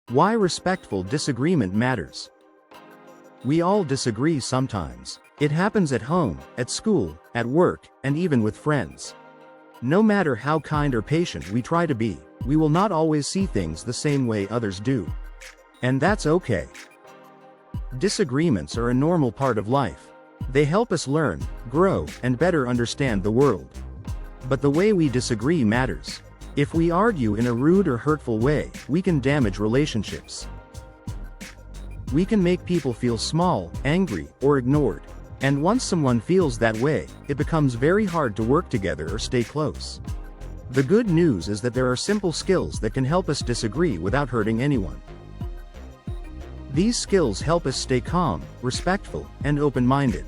Why respectful disagreement matters. We all disagree sometimes. It happens at home, at school, at work, and even with friends. No matter how kind or patient we try to be, we will not always see things the same way others do. And that's okay. Disagreements are a normal part of life. They help us learn, grow, and better understand the world. But the way we disagree matters. If we argue in a rude or hurtful way, we can damage relationships. We can make people feel small, angry, or ignored. And once someone feels that way, it becomes very hard to work together or stay close. The good news is that there are simple skills that can help us disagree without hurting anyone. These skills help us stay calm, respectful, and open-minded.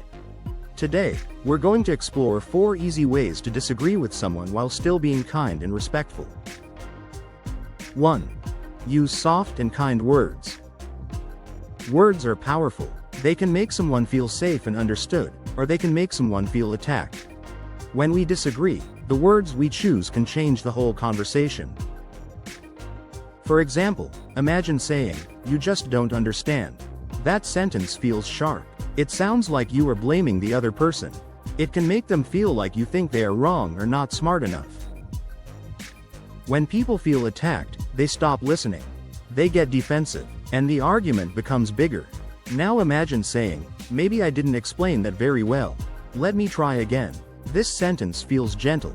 Today, we're going to explore 4 easy ways to disagree with someone while still being kind and respectful. 1. Use soft and kind words. Words are powerful. They can make someone feel safe and understood, or they can make someone feel attacked. When we disagree, the words we choose can change the whole conversation. For example, imagine saying, "You just don't understand." That sentence feels sharp. It sounds like you are blaming the other person. It can make them feel like you think they are wrong or not smart enough. When people feel attacked, they stop listening. They get defensive, and the argument becomes bigger. Now imagine saying, "Maybe I didn't explain that very well. Let me try again." This sentence feels gentle.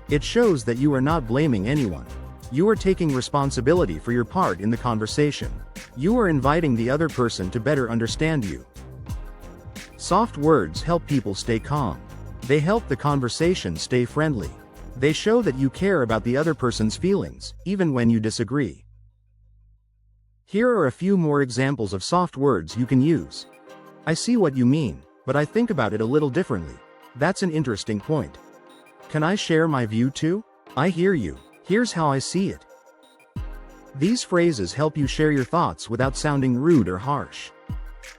It shows that you are not blaming anyone. You are taking responsibility for your part in the conversation. You are inviting the other person to better understand you. Soft words help people stay calm. They help the conversation stay friendly. They show that you care about the other person's feelings, even when you disagree. Here are a few more examples of soft words you can use. "I see what you mean, but I think about it a little differently. That's an interesting point. Can I share my view too? I hear you. Here's how I see it." These phrases help you share your thoughts without sounding rude or harsh.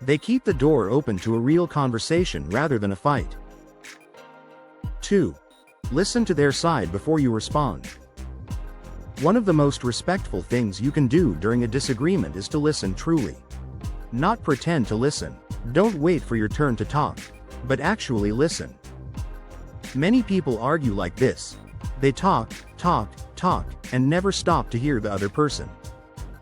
They keep the door open to a real conversation rather than a fight. 2. Listen to their side before you respond. One of the most respectful things you can do during a disagreement is to listen truly. Not pretend to listen. Don't wait for your turn to talk, but actually listen. Many people argue like this. They talk, and never stop to hear the other person.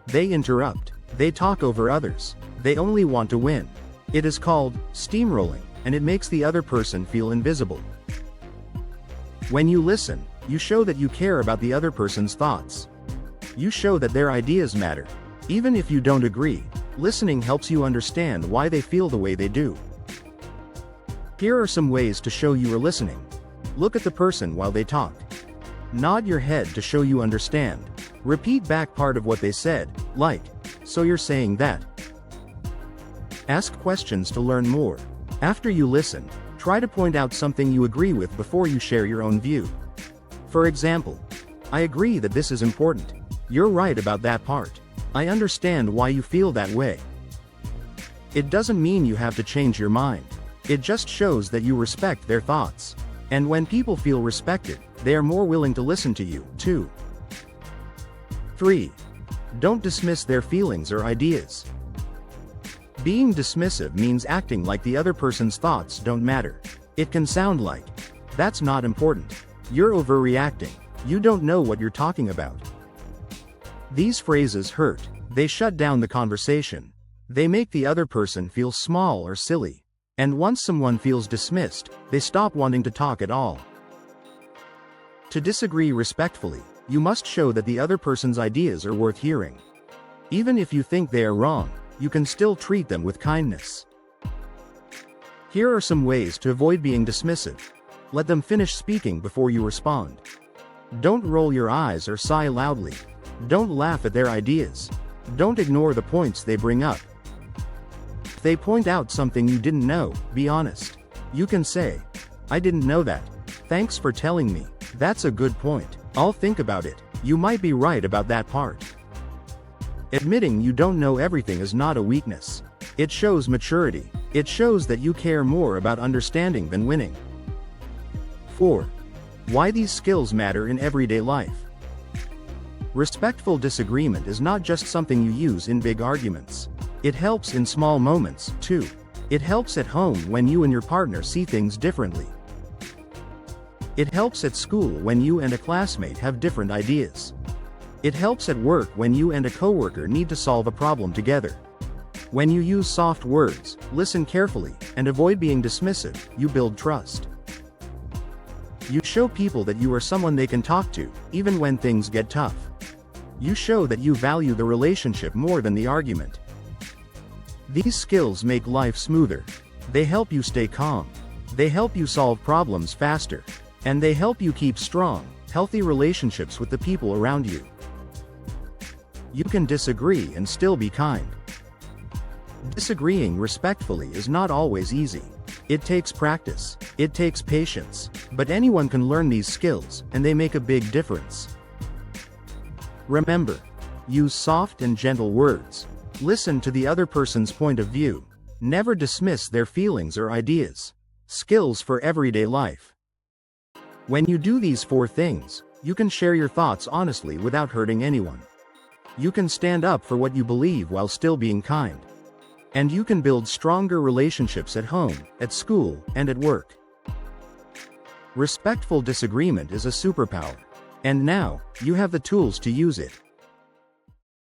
They interrupt. They talk over others. They only want to win. It is called steamrolling, and it makes the other person feel invisible. When you listen, you show that you care about the other person's thoughts. You show that their ideas matter. Even if you don't agree, listening helps you understand why they feel the way they do. Here are some ways to show you are listening. Look at the person while they talk. Nod your head to show you understand. Repeat back part of what they said, like, "So you're saying that?" Ask questions to learn more. After you listen, try to point out something you agree with before you share your own view. For example, "I agree that this is important. You're right about that part. I understand why you feel that way." It doesn't mean you have to change your mind. It just shows that you respect their thoughts. And when people feel respected, they are more willing to listen to you, too. 3. Don't dismiss their feelings or ideas. Being dismissive means acting like the other person's thoughts don't matter. It can sound like, "That's not important. You're overreacting. You don't know what you're talking about." These phrases hurt. They shut down the conversation. They make the other person feel small or silly. And once someone feels dismissed, they stop wanting to talk at all. To disagree respectfully, you must show that the other person's ideas are worth hearing. Even if you think they are wrong, you can still treat them with kindness. Here are some ways to avoid being dismissive. Let them finish speaking before you respond. Don't roll your eyes or sigh loudly. Don't laugh at their ideas. Don't ignore the points they bring up. If they point out something you didn't know, be honest. You can say, "I didn't know that. Thanks for telling me. That's a good point. I'll think about it. You might be right about that part." Admitting you don't know everything is not a weakness. It shows maturity. It shows that you care more about understanding than winning. 4. Why these skills matter in everyday life. Respectful disagreement is not just something you use in big arguments. It helps in small moments, too. It helps at home when you and your partner see things differently. It helps at school when you and a classmate have different ideas. It helps at work when you and a coworker need to solve a problem together. When you use soft words, listen carefully, and avoid being dismissive, you build trust. You show people that you are someone they can talk to, even when things get tough. You show that you value the relationship more than the argument. These skills make life smoother. They help you stay calm. They help you solve problems faster. And they help you keep strong, healthy relationships with the people around you. You can disagree and still be kind. Disagreeing respectfully is not always easy. It takes practice. It takes patience. But anyone can learn these skills, and they make a big difference. Remember, use soft and gentle words. Listen to the other person's point of view. Never dismiss their feelings or ideas. Skills for everyday life. When you do these 4 things, you can share your thoughts honestly without hurting anyone. You can stand up for what you believe while still being kind. And you can build stronger relationships at home, at school, and at work. Respectful disagreement is a superpower. And now, you have the tools to use it.